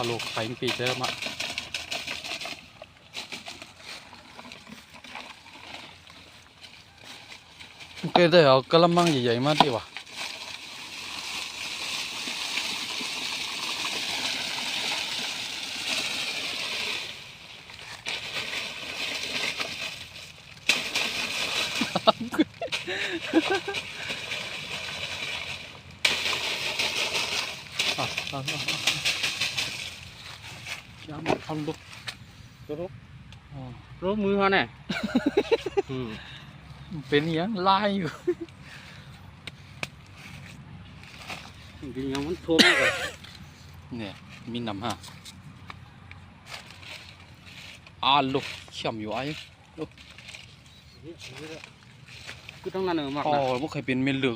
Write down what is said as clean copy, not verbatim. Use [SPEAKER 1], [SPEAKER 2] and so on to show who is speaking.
[SPEAKER 1] ลูกไข่ปีเจอมาโอเคได้เอากระมังใหญ่ๆมาดิวะยามทำลูก
[SPEAKER 2] รู้มือเขาเนี่ย
[SPEAKER 1] เป็นยังลายอยู่
[SPEAKER 2] จริงๆมันท่วมเลย
[SPEAKER 1] เนี่ยมีน้ำฮะลูกเข้มอยู่ไอ้ลูก
[SPEAKER 2] cứ trongนั้นมา
[SPEAKER 1] อ๋อบ่เคยเป็นเม็ดเหลือง